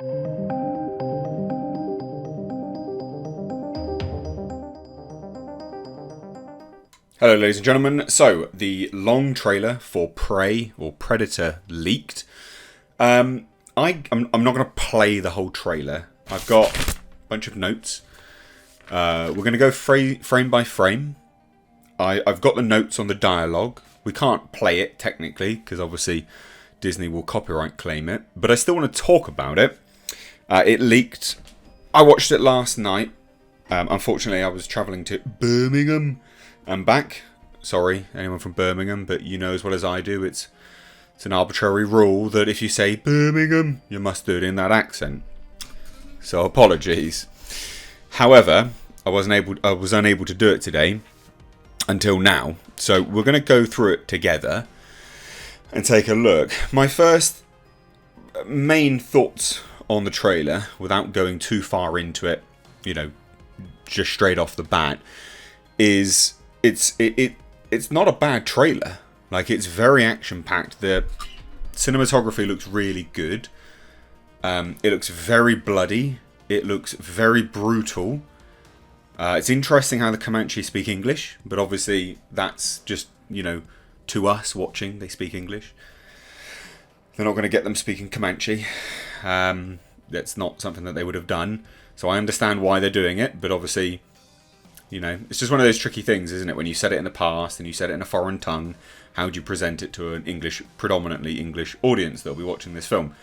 Hello ladies and gentlemen, so the long trailer for Prey or Predator leaked. I'm not going to play the whole trailer. I've got a bunch of notes. We're going to go frame by frame. I've got the notes on the dialogue. We can't play it technically because obviously Disney will copyright claim it, but I still want to talk about it. It leaked. I watched it last night. Unfortunately, I was travelling to Birmingham and back. Sorry, anyone from Birmingham, but you know as well as I do, it's an arbitrary rule that if you say Birmingham, you must do it in that accent. So apologies. However, I was unable to do it today until now. So we're going to go through it together and take a look. My first main thoughts on the trailer, without going too far into it, just straight off the bat, is it's not a bad trailer. Like, it's very action packed. The cinematography looks really good. It looks very bloody. It looks very brutal. It's interesting how the Comanche speak English, but obviously that's just, to us watching, they speak English. They're not going to get them speaking Comanche. That's not something that they would have done. So I understand why they're doing it, but obviously, it's just one of those tricky things, isn't it? When you said it in the past and you said it in a foreign tongue, how do you present it to an predominantly English audience that'll be watching this film?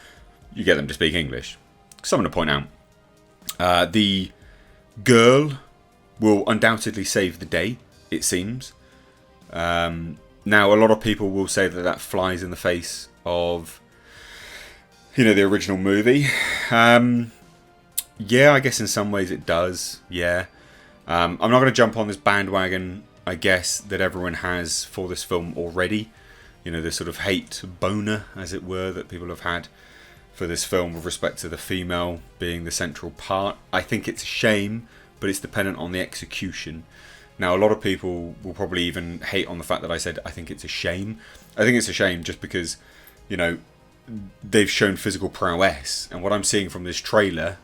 You get them to speak English. Something to point out. The girl will undoubtedly save the day, it seems. Now, a lot of people will say that flies in the face of, the original movie. Yeah, I guess in some ways it does, yeah. I'm not going to jump on this bandwagon, I guess, that everyone has for this film already. This sort of hate boner, as it were, that people have had for this film with respect to the female being the central part. I think it's a shame, but it's dependent on the execution. Now, a lot of people will probably even hate on the fact that I said I think it's a shame. I think it's a shame just because, they've shown physical prowess, and what I'm seeing from this trailer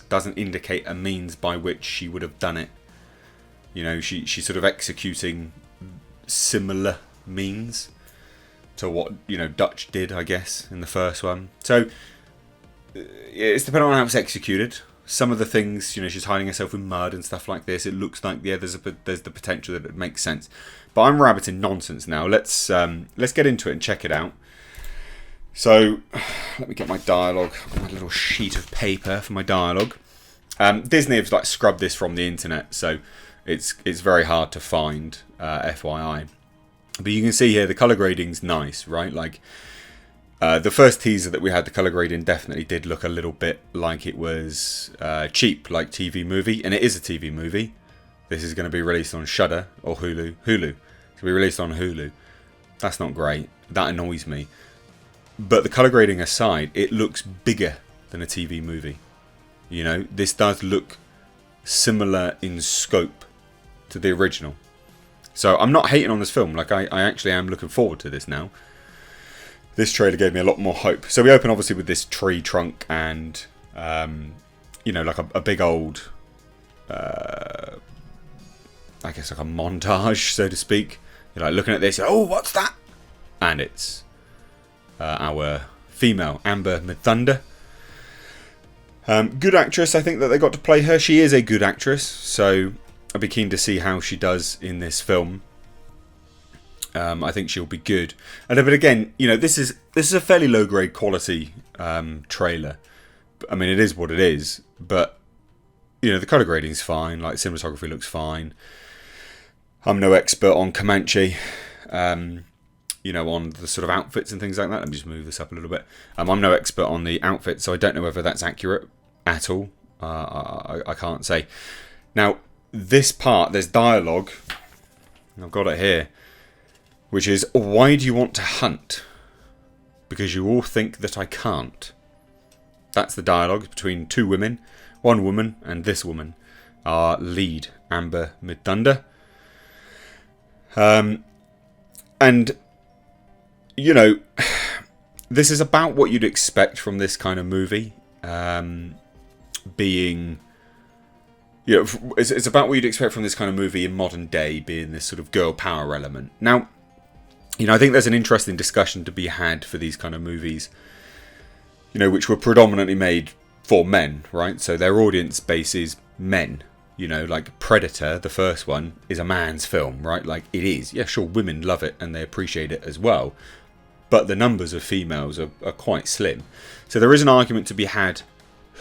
doesn't indicate a means by which she would have done it. She's sort of executing similar means to what, Dutch did, I guess, in the first one. So, it's depending on how it's executed. Some of the things, she's hiding herself in mud and stuff like this. It looks like, yeah, there's the potential that it makes sense. But I'm rabbiting nonsense now. Let's get into it and check it out. So, let me get my dialogue, my little sheet of paper for my dialogue. Disney have scrubbed this from the internet, so it's very hard to find, FYI. But you can see here the colour grading's nice, right? The first teaser that we had, the colour grading definitely did look a little bit like it was cheap, like TV movie, and it is a TV movie. This is going to be released on Shudder or Hulu. It's going to be released on Hulu. That's not great. That annoys me. But the colour grading aside, it looks bigger than a TV movie. This does look similar in scope to the original. So I'm not hating on this film. I actually am looking forward to this now. This trailer gave me a lot more hope. So we open obviously with this tree trunk and, a big old, I guess a montage, so to speak. You're looking at this, oh, what's that? And it's our female, Amber Midthunder. Good actress, I think that they got to play her. She is a good actress, so I'd be keen to see how she does in this film. I think she'll be good. But again, this is a fairly low grade quality trailer. I mean, it is what it is, but the colour grading's fine. Cinematography looks fine. I'm no expert on Comanche. On the sort of outfits and things like that. Let me just move this up a little bit. I'm no expert on the outfit, so I don't know whether that's accurate at all. I can't say. Now, this part, there's dialogue. I've got it here. Which is, why do you want to hunt? Because you all think that I can't. That's the dialogue between two women. One woman and this woman. Our lead, Amber Midthunder. And, this is about what you'd expect from this kind of movie. being, you know, it's about what you'd expect from this kind of movie in modern day, being this sort of girl power element. Now, you know, I think there's an interesting discussion to be had for these kind of movies, you know, which were predominantly made for men, right? So their audience base is men. You know, like Predator, the first one, is a man's film, right? Like, it is. Yeah, sure, women love it and they appreciate it as well. But the numbers of females are quite slim. So there is an argument to be had,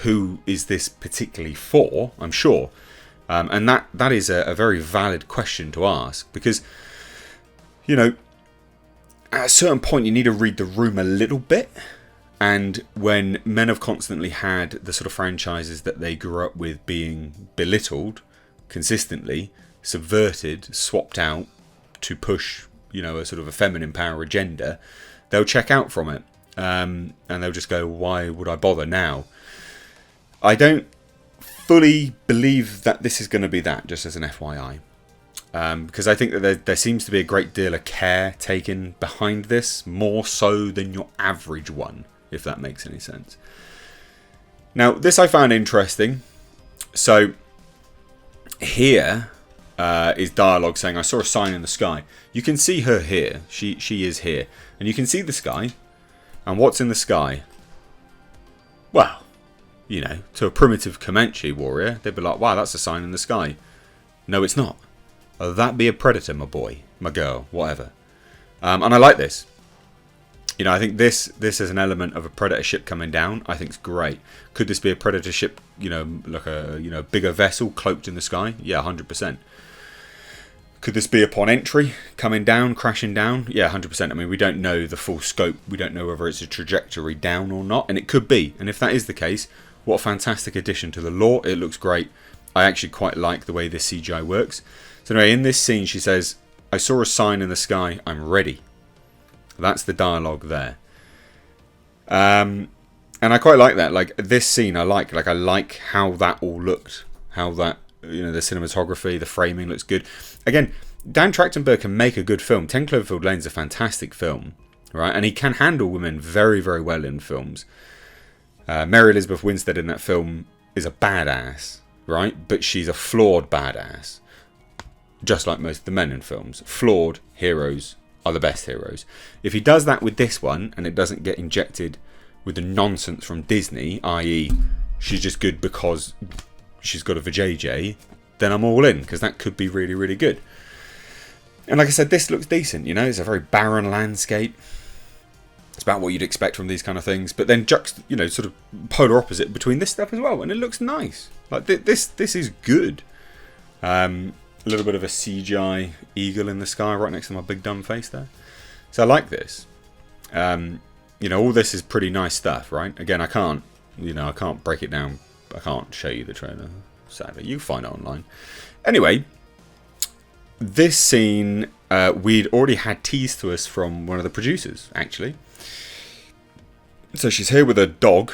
who is this particularly for, I'm sure. And that is a very valid question to ask. Because, you know, at a certain point you need to read the room a little bit. And when men have constantly had the sort of franchises that they grew up with being belittled consistently, subverted, swapped out to push, you know, a sort of a feminine power agenda, they'll check out from it. And they'll just go, why would I bother now? I don't fully believe that this is going to be that, just as an FYI. Because I think that there seems to be a great deal of care taken behind this, more so than your average one, if that makes any sense. Now, this I found interesting. So, here is dialogue saying, I saw a sign in the sky. You can see her here. She is here. And you can see the sky. And what's in the sky? Well, you know, to a primitive Comanche warrior, they'd be like, wow, that's a sign in the sky. No, it's not. That be a predator, my boy, my girl, whatever. And I like this. You know, I think this is an element of a predator ship coming down. I think it's great. Could this be a predator ship, you know, like a bigger vessel cloaked in the sky? Yeah, 100%. Could this be upon entry, coming down, crashing down? Yeah, 100%. I mean, we don't know the full scope. We don't know whether it's a trajectory down or not, and it could be. And if that is the case, what a fantastic addition to the lore. It looks great. I actually quite like the way this CGI works. So anyway, in this scene, she says, I saw a sign in the sky. I'm ready. That's the dialogue there. And I quite like that. Like, this scene I like. Like, I like how that all looked. How that, you know, the cinematography, the framing looks good. Again, Dan Trachtenberg can make a good film. 10 Cloverfield Lane's a fantastic film, right? And he can handle women very, very well in films. Mary Elizabeth Winstead in that film is a badass, right? But she's a flawed badass. Just like most of the men in films. Flawed heroes are the best heroes. If he does that with this one, and it doesn't get injected with the nonsense from Disney, i.e. she's just good because she's got a vajayjay, then I'm all in, because that could be really, really good. And like I said, this looks decent, you know, it's a very barren landscape. It's about what you'd expect from these kind of things, but then you know, sort of polar opposite between this stuff as well, and it looks nice. Like, this is good. A little bit of a CGI eagle in the sky right next to my big dumb face there. So I like this. You know, all this is pretty nice stuff, right? Again, I can't break it down. I can't show you the trailer, sadly. You can find it online. Anyway, this scene we'd already had teased to us from one of the producers, actually. So she's here with her dog,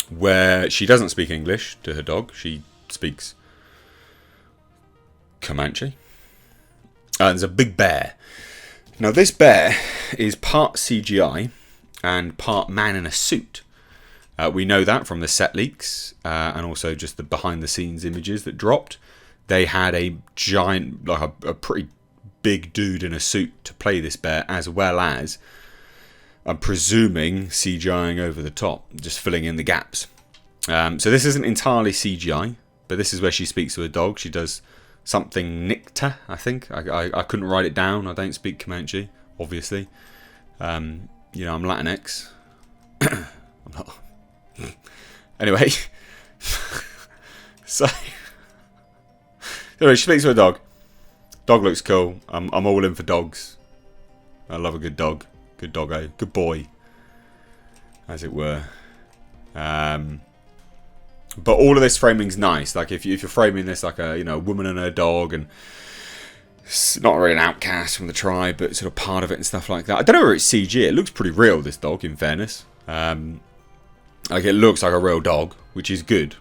where she doesn't speak English to her dog. She speaks Comanche. There's a big bear. Now, this bear is part CGI and part man in a suit. We know that from the set leaks and also just the behind-the-scenes images that dropped. They had a giant, like a pretty big dude in a suit to play this bear, as well as, I'm presuming, CGIing over the top, just filling in the gaps. So this isn't entirely CGI, but this is where she speaks to her dog. She does something Nicta, I think. I couldn't write it down. I don't speak Comanche, obviously. You know, I'm Latinx. I'm not. Anyway. So anyway, she speaks to her dog. Dog looks cool. I'm all in for dogs. I love a good dog. Good doggo. Good boy, as it were. But all of this framing's nice. Like, if you're framing this like a, you know, a woman and her dog, and it's not really an outcast from the tribe, but sort of part of it and stuff like that. I don't know whether it's CG. It looks pretty real, this dog, in fairness. Like, it looks like a real dog, which is good.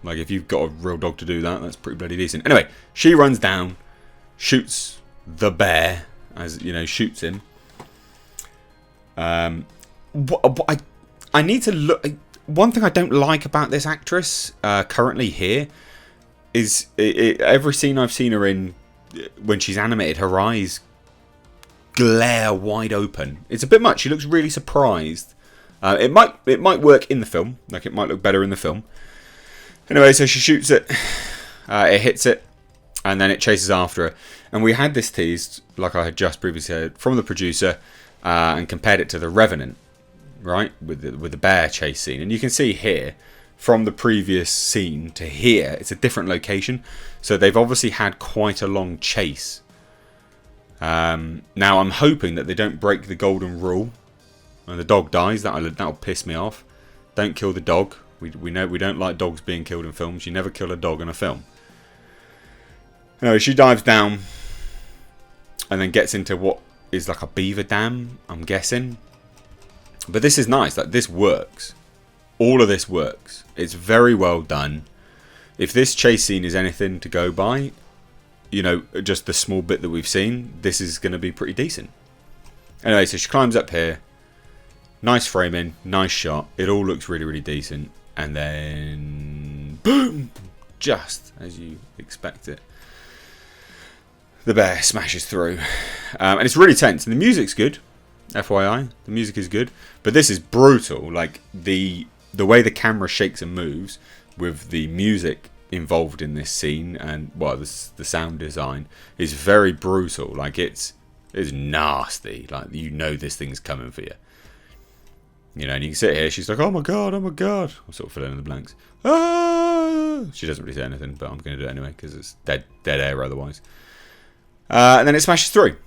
Like, if you've got a real dog to do that, that's pretty bloody decent. Anyway, she runs down, shoots the bear, as, you know, shoots him. And I need to look. One thing I don't like about this actress currently here is every scene I've seen her in, when she's animated, her eyes glare wide open. It's a bit much. She looks really surprised. It might work in the film, like it might look better in the film. Anyway, so she shoots it, it hits it, and then it chases after her. And we had this teased, like I had just previously heard, from the producer, and compared it to The Revenant, right, with the bear chase scene. And you can see here, from the previous scene to here, it's a different location. So they've obviously had quite a long chase. Now I'm hoping that they don't break the golden rule, and the dog dies. That'll piss me off. Don't kill the dog. We know we don't like dogs being killed in films. You never kill a dog in a film. No, she dives down and then gets into what is like a beaver dam, I'm guessing. But this is nice. Like, this works. All of this works. It's very well done. If this chase scene is anything to go by, you know, just the small bit that we've seen, this is going to be pretty decent. Anyway, so she climbs up here. Nice framing, nice shot. It all looks really, really decent. And then, boom! Just as you expect it, the bear smashes through. And it's really tense. And the music's good, FYI. The music is good. But this is brutal. Like, the way the camera shakes and moves with the music involved in this scene, and, well, the sound design is very brutal. Like, it's nasty. Like, you know this thing's coming for you. You know, and you can sit here, she's like, oh my god, oh my god. I'm sort of filling in the blanks. Ah! She doesn't really say anything, but I'm going to do it anyway, because it's dead air otherwise. And then it smashes through.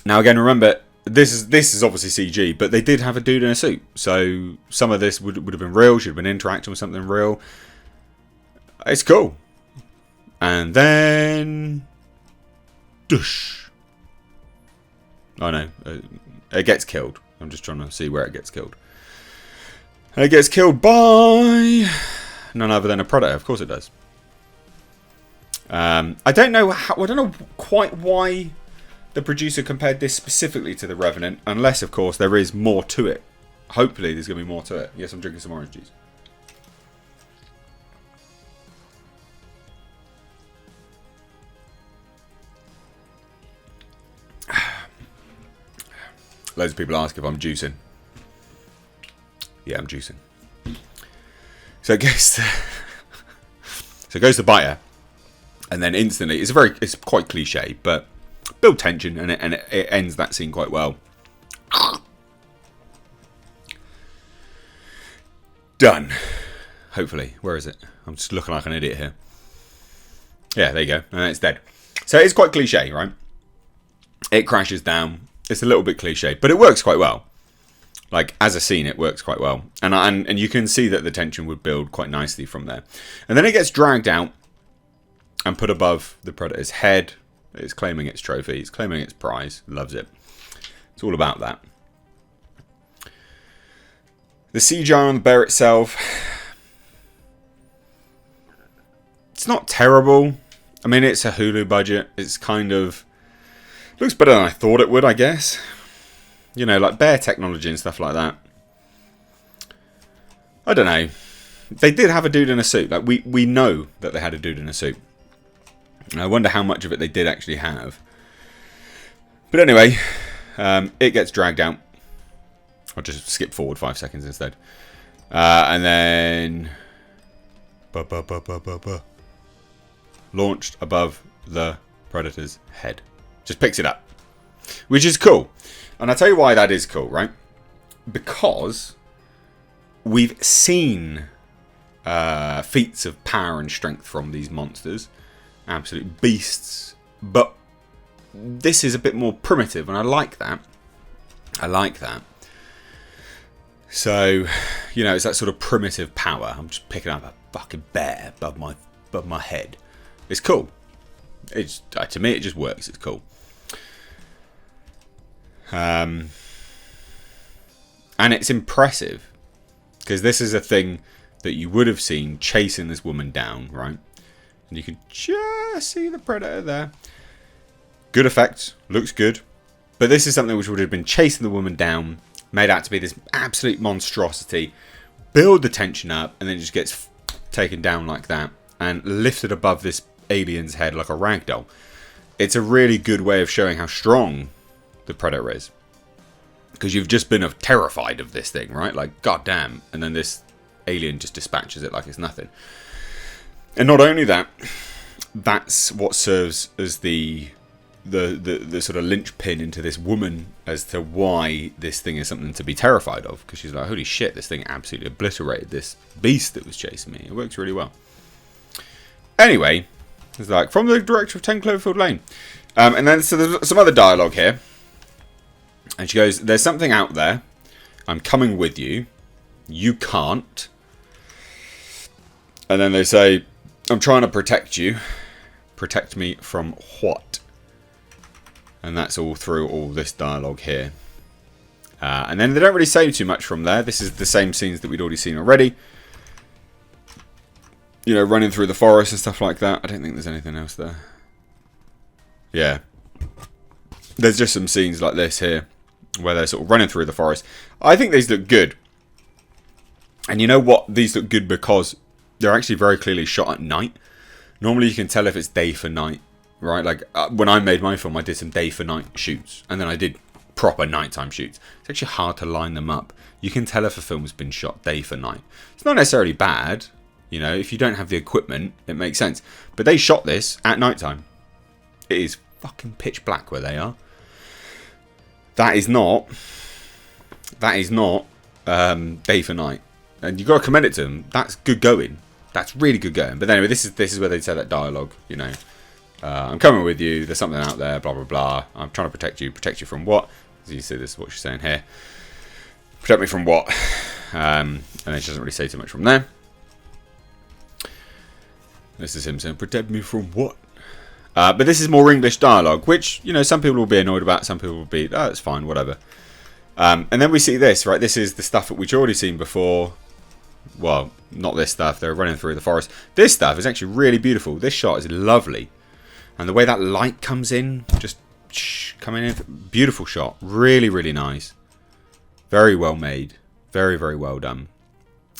Now again, remember, this is obviously CG, but they did have a dude in a suit. So some of this would have been real, should have been interacting with something real. It's cool. And then... Doosh. Oh no, it gets killed. I'm just trying to see where it gets killed. And it gets killed by none other than a predator. Of course it does. I don't know quite why the producer compared this specifically to The Revenant, unless, of course, there is more to it. Hopefully, there's going to be more to it. Yes, I'm drinking some orange juice. Loads of people ask if I'm juicing. Yeah, I'm juicing. So it goes to bite her, and then instantly, it's quite cliche, but build tension, and it ends that scene quite well. Done. Hopefully. Where is it? I'm just looking like an idiot here. Yeah, there you go. And it's dead. So it's quite cliche, right? It crashes down. It's a little bit cliche, but it works quite well. Like, as a scene, it works quite well. And you can see that the tension would build quite nicely from there. And then it gets dragged out and put above the predator's head. It's claiming its trophy. It's claiming its prize. Loves it. It's all about that. The CGI on the bear itself, it's not terrible. I mean, it's a Hulu budget. It's kind of... looks better than I thought it would, I guess. You know, like bear technology and stuff like that. I don't know. They did have a dude in a suit. Like, we know that they had a dude in a suit. I wonder how much of it they did actually have. But anyway, it gets dragged out. I'll just skip forward 5 seconds instead. And then... launched above the predator's head. Just picks it up. Which is cool. And I'll tell you why that is cool, right? Because we've seen feats of power and strength from these monsters. Absolute beasts. But this is a bit more primitive, and I like that. I like that. So, you know, it's that sort of primitive power. I'm just picking up a fucking bear above my head. It's cool. It's to me, it just works. It's cool. And it's impressive, because this is a thing that you would have seen chasing this woman down, right? And you can just see the predator there. Good effect, looks good. But this is something which would have been chasing the woman down, made out to be this absolute monstrosity, build the tension up, and then it just gets taken down like that and lifted above this alien's head like a ragdoll. It's a really good way of showing how strong the Predator is, because you've just been terrified of this thing, right? Like, goddamn, and then this alien just dispatches it like it's nothing. And not only that, that's what serves as the sort of linchpin into this woman as to why this thing is something to be terrified of, because she's like, holy shit, this thing absolutely obliterated this beast that was chasing me. It works really well. Anyway, it's like, from the director of 10 Cloverfield Lane. And then so there's some other dialogue here. And she goes, there's something out there. I'm coming with you. You can't. And then they say, I'm trying to protect you. Protect me from what? And that's all through all this dialogue here. And then they don't really say too much from there. This is the same scenes that we'd already seen already. You know, running through the forest and stuff like that. I don't think there's anything else there. Yeah. There's just some scenes like this here, where they're sort of running through the forest. I think these look good. And you know what? These look good because they're actually very clearly shot at night. Normally you can tell if it's day for night, right? Like, when I made my film, I did some day for night shoots. And then I did proper nighttime shoots. It's actually hard to line them up. You can tell if a film's been shot day for night. It's not necessarily bad. You know, if you don't have the equipment, it makes sense. But they shot this at nighttime. It is fucking pitch black where they are. That is not day for night. And you've got to commend it to them. That's good going. That's really good going. But anyway, this is where they say that dialogue, you know. I'm coming with you. There's something out there, blah, blah, blah. I'm trying to protect you. Protect you from what? As you see, this is what she's saying here. Protect me from what? And then she doesn't really say too much from there. This is him saying, protect me from what? But this is more English dialogue, which, you know, some people will be annoyed about. Some people will be, oh, it's fine, whatever. And then we see this, right? This is the stuff that we've already seen before. Well, not this stuff. They're running through the forest. This stuff is actually really beautiful. This shot is lovely. And the way that light comes in, just coming in, beautiful shot. Really, really nice. Very well made. Very, very well done.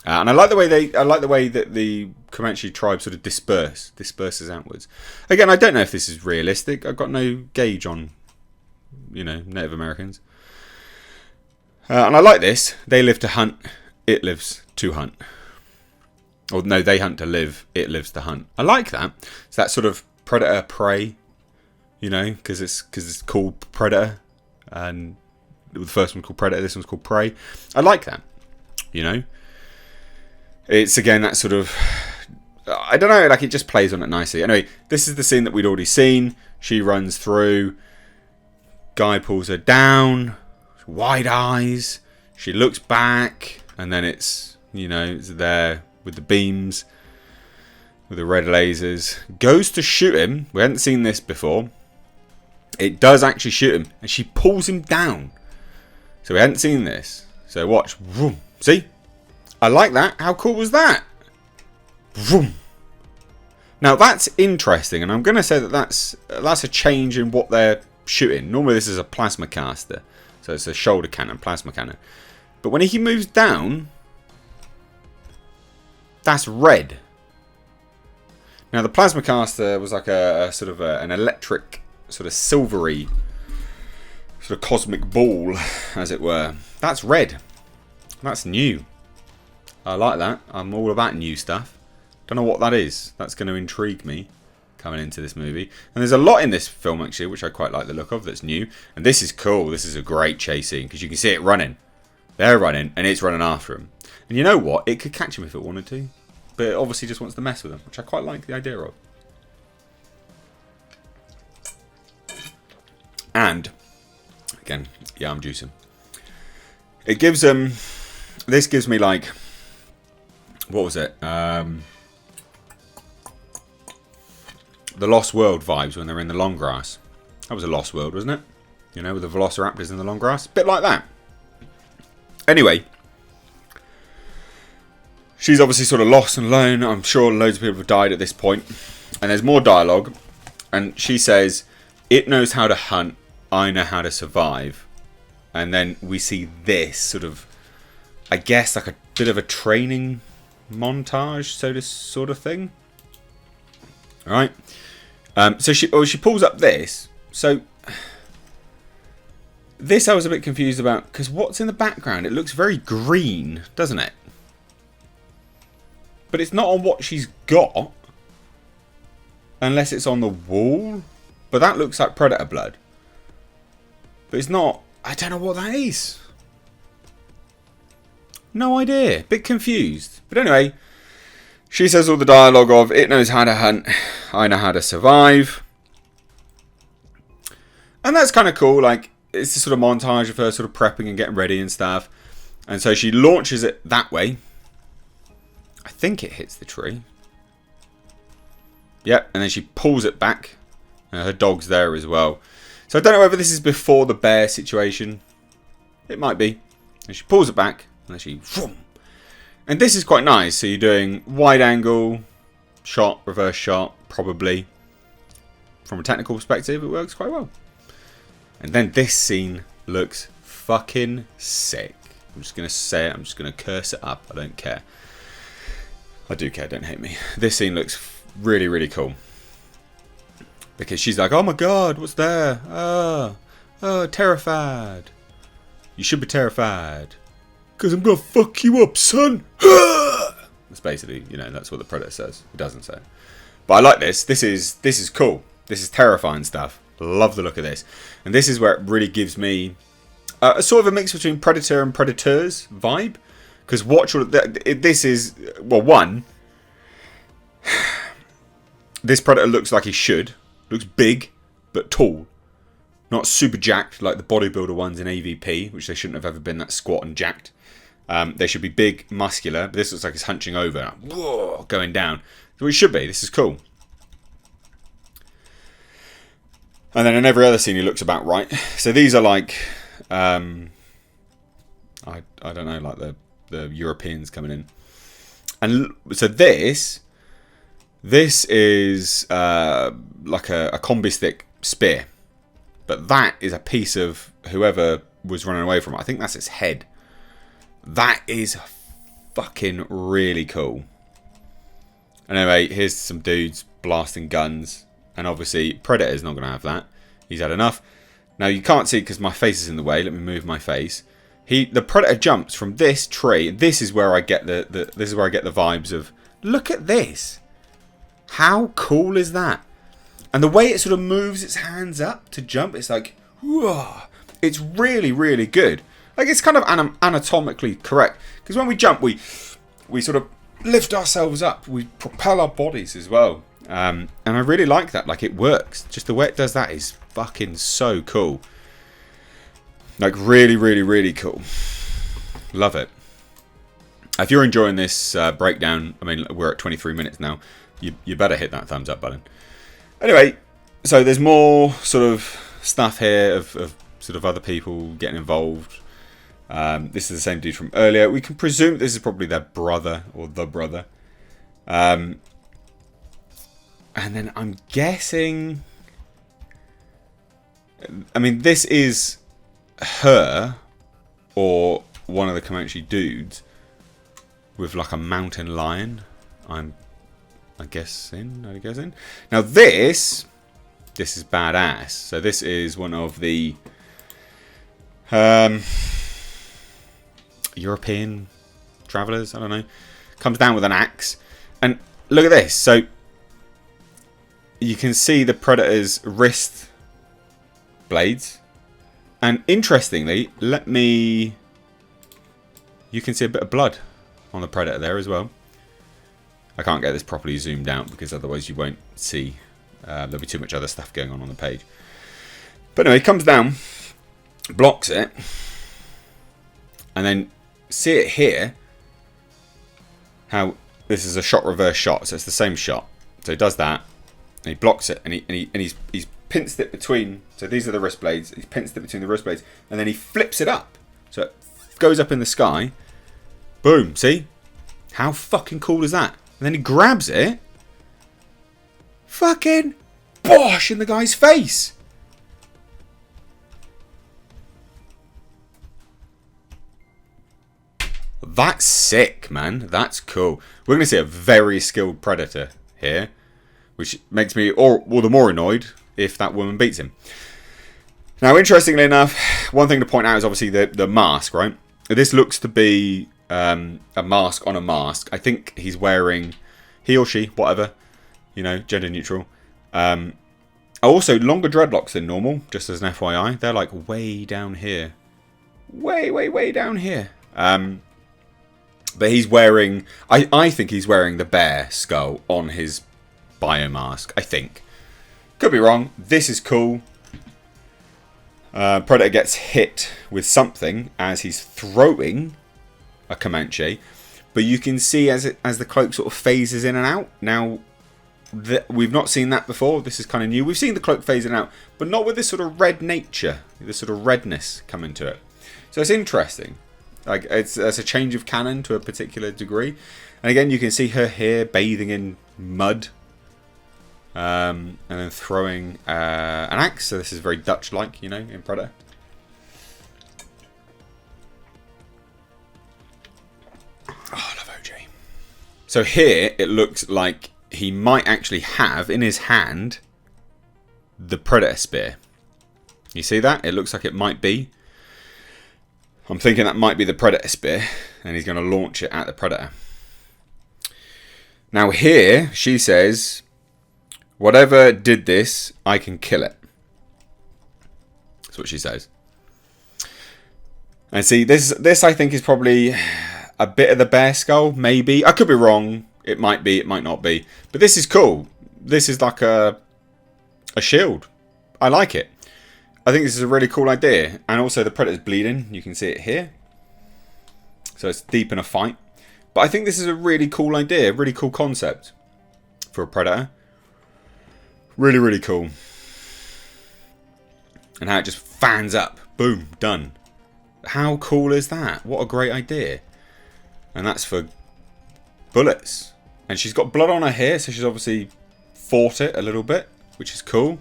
And I like the way that the Comanche tribe sort of disperses outwards. Again, I don't know if this is realistic. I've got no gauge on, you know, Native Americans. And I like this. They live to hunt. It lives to hunt. Or no, they hunt to live. It lives to hunt. I like that. It's that sort of predator prey, you know, because it's called Predator, and the first one called Predator. This one's called Prey. I like that. You know. It's, again, that sort of, I don't know, like, it just plays on it nicely. Anyway, this is the scene that we'd already seen. She runs through. Guy pulls her down. Wide eyes. She looks back. And then it's, you know, it's there with the beams. With the red lasers. Goes to shoot him. We hadn't seen this before. It does actually shoot him. And she pulls him down. So we hadn't seen this. So watch. Vroom. See? I like that. How cool was that? Vroom. Now that's interesting, and I'm going to say that that's a change in what they're shooting. Normally this is a plasma caster, so it's a shoulder cannon, plasma cannon. But when he moves down, that's red. Now the plasma caster was like a sort of an electric, sort of silvery, sort of cosmic ball, as it were. That's red. That's new. I like that. I'm all about new stuff. Don't know what that is. That's going to intrigue me coming into this movie. And there's a lot in this film, actually, which I quite like the look of, that's new. And this is cool. This is a great chase scene, because you can see it running. They're running, and it's running after him. And you know what? It could catch him if it wanted to. But it obviously just wants to mess with him, which I quite like the idea of. And, again, yeah, I'm juicing. It gives them... This gives me, like... What was it? The Lost World vibes when they're in the long grass. That was a Lost World, wasn't it? You know, with the velociraptors in the long grass. Bit like that. Anyway. She's obviously sort of lost and alone. I'm sure loads of people have died at this point. And there's more dialogue. And she says, it knows how to hunt. I know how to survive. And then we see this sort of, I guess, like a bit of a training montage, so this sort of thing. All right. So she pulls up this. So this I was a bit confused about, because what's in the background? It looks very green, doesn't it? But it's not on what she's got, unless it's on the wall. But that looks like predator blood. But it's not. I don't know what that is. No idea. Bit confused. But anyway, she says all the dialogue of, it knows how to hunt, I know how to survive. And that's kind of cool. Like, it's a sort of montage of her sort of prepping and getting ready and stuff. And so she launches it that way. I think it hits the tree. Yep, and then she pulls it back. Her dog's there as well. So I don't know whether this is before the bear situation. It might be. And she pulls it back. And then she... And this is quite nice. So you're doing wide angle, shot, reverse shot, probably. From a technical perspective, it works quite well. And then this scene looks fucking sick. I'm just going to say it. I'm just going to curse it up. I don't care. I do care. Don't hate me. This scene looks really, really cool. Because she's like, oh my god, what's there? Oh, terrified. You should be terrified. Because I'm going to fuck you up, son. That's basically, you know, that's what the Predator says. It doesn't say. But I like this. This is cool. This is terrifying stuff. Love the look of this. And this is where it really gives me a sort of a mix between Predator and Predators vibe. Because this is, well, one, this Predator looks like he should. Looks big, but tall. Not super jacked like the bodybuilder ones in AVP, which they shouldn't have ever been that squat and jacked. They should be big, muscular, but this looks like he's hunching over, whoa, going down. So it should be. This is cool. And then in every other scene, he looks about right. So these are like, I don't know, like the Europeans coming in. And so this is like a combi stick spear. But that is a piece of whoever was running away from it. I think that's its head. That is fucking really cool. Anyway, here's some dudes blasting guns. And obviously, Predator's not going to have that. He's had enough. Now, you can't see because my face is in the way. Let me move my face. The Predator jumps from this tree. This is where I get the vibes of, look at this. How cool is that? And the way it sort of moves its hands up to jump, it's like, whoa. It's really, really good. Like, it's kind of anatomically correct. Because when we jump, we sort of lift ourselves up. We propel our bodies as well. And I really like that. Like, it works. Just the way it does that is fucking so cool. Like, really, really, really cool. Love it. If you're enjoying this breakdown, I mean, we're at 23 minutes now. You better hit that thumbs up button. Anyway, so there's more sort of stuff here of sort of other people getting involved. This is the same dude from earlier. We can presume this is probably their brother or the brother. And then I'm guessing... I mean, this is her or one of the Comanche dudes with like a mountain lion. I'm guessing. Now this is badass. So this is one of the European travelers. I don't know. Comes down with an axe, and look at this. So you can see the Predator's wrist blades, and interestingly, you can see a bit of blood on the Predator there as well. I can't get this properly zoomed out because otherwise you won't see. There'll be too much other stuff going on the page. But anyway, it comes down, blocks it, and then see it here. How this is a shot reverse shot, so it's the same shot. So he does that, and he blocks it, and he's pinched it between. So these are the wrist blades. He's pinched it between the wrist blades, and then he flips it up, so it goes up in the sky. Boom! See, how fucking cool is that? And then he grabs it, fucking bosh in the guy's face. That's sick, man. That's cool. We're going to see a very skilled Predator here, which makes me all the more annoyed if that woman beats him. Now, interestingly enough, one thing to point out is obviously the mask, right? This looks to be a mask on a mask. I think he's wearing, he or she, whatever, you know, gender neutral. Also, longer dreadlocks than normal, just as an FYI. They're like way down here. Way down here. But he's wearing, I think he's wearing the bear skull on his biomask, I think. Could be wrong. This is cool. Predator gets hit with something as he's throwing a Comanche. But you can see as the cloak sort of phases in and out. Now, we've not seen that before. This is kind of new. We've seen the cloak phase in and out, but not with this sort of red nature, this sort of redness coming to it. So it's interesting. Like it's a change of canon to a particular degree. And again, you can see her here bathing in mud, and then throwing an axe. So this is very Dutch-like, you know, in Predator. Oh, I love OJ. So here it looks like he might actually have in his hand the Predator spear. You see that? It looks like it might be. I'm thinking that might be the Predator spear, and he's going to launch it at the Predator. Now here, she says, whatever did this, I can kill it. That's what she says. And see, this I think is probably a bit of the bear skull, maybe. I could be wrong. It might be, it might not be. But this is cool. This is like a shield. I like it. I think this is a really cool idea. And also the Predator's bleeding. You can see it here. So it's deep in a fight. But I think this is a really cool idea. Really cool concept for a Predator. Really, really cool. And how it just fans up. Boom. Done. How cool is that? What a great idea. And that's for bullets. And she's got blood on her here. So she's obviously fought it a little bit. Which is cool.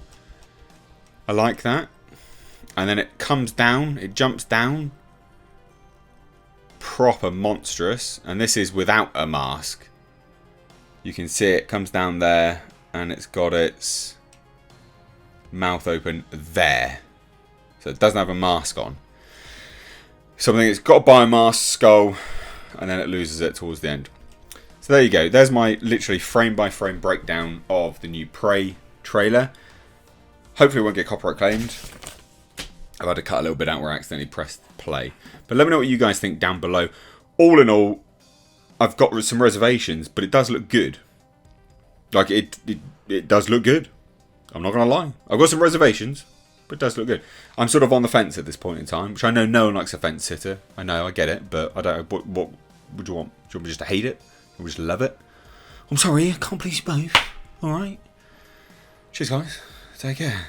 I like that. And then it comes down. It jumps down. Proper monstrous. And this is without a mask. You can see it comes down there. And it's got its mouth open there. So it doesn't have a mask on. Something it's got a biomask skull. And then it loses it towards the end. So there you go. There's my literally frame by frame breakdown of the new Prey trailer. Hopefully it won't get copyright claimed. I've had to cut a little bit out where I accidentally pressed play. But let me know what you guys think down below. All in all, I've got some reservations, but it does look good. Like, it does look good. I'm not going to lie. I've got some reservations, but it does look good. I'm sort of on the fence at this point in time, which I know no one likes a fence sitter. I know, I get it, but I don't know. What would you want? Do you want me just to hate it? Or just love it? I'm sorry, I can't please you both. Alright. Cheers, guys. Take care.